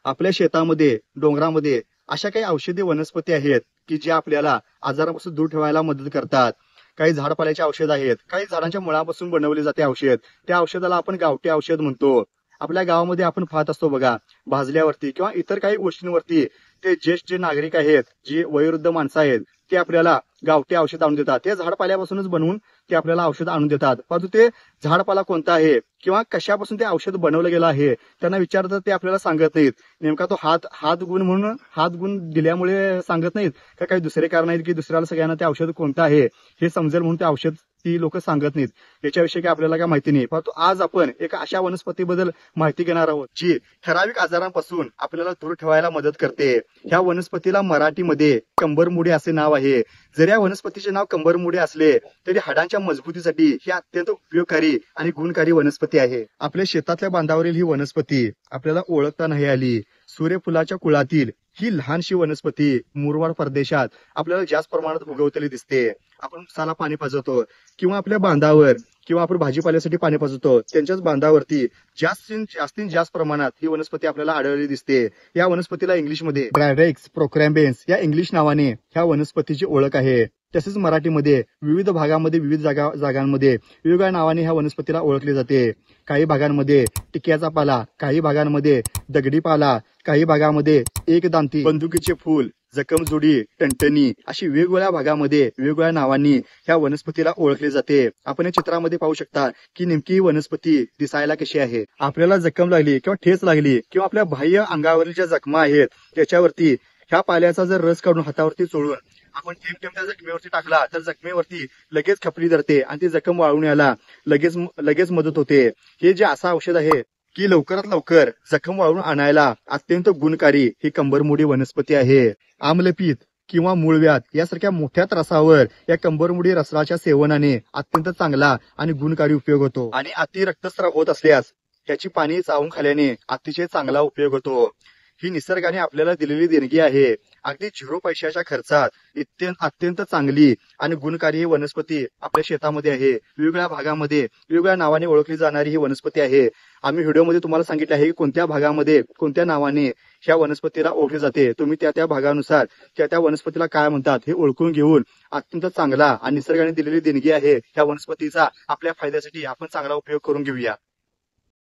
आपल्या शेतामध्ये, डोंगरामध्ये अशा काही औषधी वनस्पती आहेत की जे आपल्याला आजारापासून दूर ठेवायला मदत करतात. काही झाडपाल्याचे औषध आहेत, काही झाडांच्या मुळापासून बनवले जाते औषध. त्या औषधाला आपण गावठी औषध म्हणतो. आपल्या गावामध्ये आपण पाहत असतो बघा, भाजल्यावरती किंवा इतर काही गोष्टींवरती ते ज्येष्ठ जे नागरिक आहेत, जी वयोवृद्ध माणसं आहेत, ते आपल्याला गावठी औषध आणून देतात. ते झाडपाल्यापासूनच बनवून ते आपल्याला औषध आणून देतात. परंतु ते झाडपाला कोणता आहे किंवा कशापासून ते औषध बनवलं गेलं आहे त्यांना विचारतात, ते आपल्याला सांगत नाहीत. नेमका तो हात गुण म्हणून हात गुण दिल्यामुळे सांगत नाहीत का काही दुसरे कारण आहेत की दुसऱ्याला सगळ्यांना ते औषध कोणतं आहे हे समजेल म्हणून ते औषध ती लोक सांगत नाहीत. याच्याविषयी काय आपल्याला काय माहिती नाही. परंतु आज आपण एका अशा वनस्पतीबद्दल माहिती घेणार आहोत जी ठराविक आजारांपासून आपल्याला दूर ठेवायला मदत करते. ह्या वनस्पतीला मराठीमध्ये कंबरमुडी असे नाव आहे. जरी या वनस्पतीचे नाव कंबरमुडी असले तरी हाडांच्या मजबूतीसाठी ही अत्यंत उपयोगकारी आणि गुणकारी वनस्पती आहे. आपल्या शेतातल्या बांधावरील ही वनस्पती आपल्याला ओळखता नाही आली. सूर्यफुलाच्या कुळातील ही लहानशी वनस्पती मुरमाड प्रदेशात आपल्याला जास्त प्रमाणात उगवलेली दिसते. आपण उसाला पाणी पाजवतो किंवा आपल्या बांधावर किंवा आपण भाजीपाल्यासाठी पाणी पाजवतो, त्यांच्याच बांधावरती जास्तीत जास्त प्रमाणात ही वनस्पती आपल्याला आढळलेली दिसते. या वनस्पतीला इंग्लिशमध्ये ब्रायरेक्स प्रोक्रॅम्बेन्स या इंग्लिश नावाने ह्या वनस्पतीची ओळख आहे. तसेच मराठीमध्ये विविध भागामध्ये विविध जागांमध्ये वेगवेगळ्या नावाने ह्या वनस्पतीला ओळखले जाते. काही भागांमध्ये टिक्याचा पाला, काही भागांमध्ये दगडी पाला, काही भागामध्ये एकदांती, बंदुकीचे फूल, जखमजुडी, टणटणी अशी वेगवेगळ्या भागामध्ये वेगवेगळ्या नावांनी ह्या वनस्पतीला ओळखले जाते. आपण या चित्रामध्ये पाहू शकता की नेमकी ही वनस्पती दिसायला कशी आहे. आपल्याला जखम लागली किंवा ठेच लागली किंवा आपल्या बाह्य अंगावरील ज्या जखमा आहेत त्याच्यावरती ह्या पाल्याचा जर रस काढून हातावरती चोळून आपण थेंब त्या जखमेवरती टाकला तर जखमेवरती लगेच खपली धरते आणि ती जखम वाळून यायला लगेच मदत होते. हे जे असं औषध आहे की लवकरात लवकर जखम वाळून आणायला अत्यंत गुणकारी ही कंबरमुडी वनस्पती आहे. आम्लपित्त किंवा मूळव्याध यासारख्या मोठ्या त्रासावर या कंबरमुडी रसाच्या सेवनाने अत्यंत चांगला आणि गुणकारी उपयोग होतो. आणि अति रक्तस्राव होत असल्यास त्याची पाणी चावून खाल्याने अतिशय चांगला उपयोग होतो. ही निसर्गाने आपल्याला दिलेली देणगी आहे. अगदी 0 पैशाच्या खर्चात अत्यंत चांगली आणि गुणकारी ही वनस्पती आपल्या शेतामध्ये आहे. वेगवेगळ्या भागामध्ये वेगवेगळ्या नावाने ओळखली जाणारी ही वनस्पती आहे. आम्ही व्हिडिओमध्ये तुम्हाला सांगितले आहे की कोणत्या भागामध्ये कोणत्या नावाने ह्या वनस्पतीला ओळखले जाते. तुम्ही त्या भागानुसार त्या वनस्पतीला काय म्हणतात हे ओळखून घेऊन अत्यंत चांगला आणि निसर्गाने दिलेली देणगी आहे ह्या वनस्पतीचा आपल्या फायद्यासाठी आपण चांगला उपयोग करून घेऊया.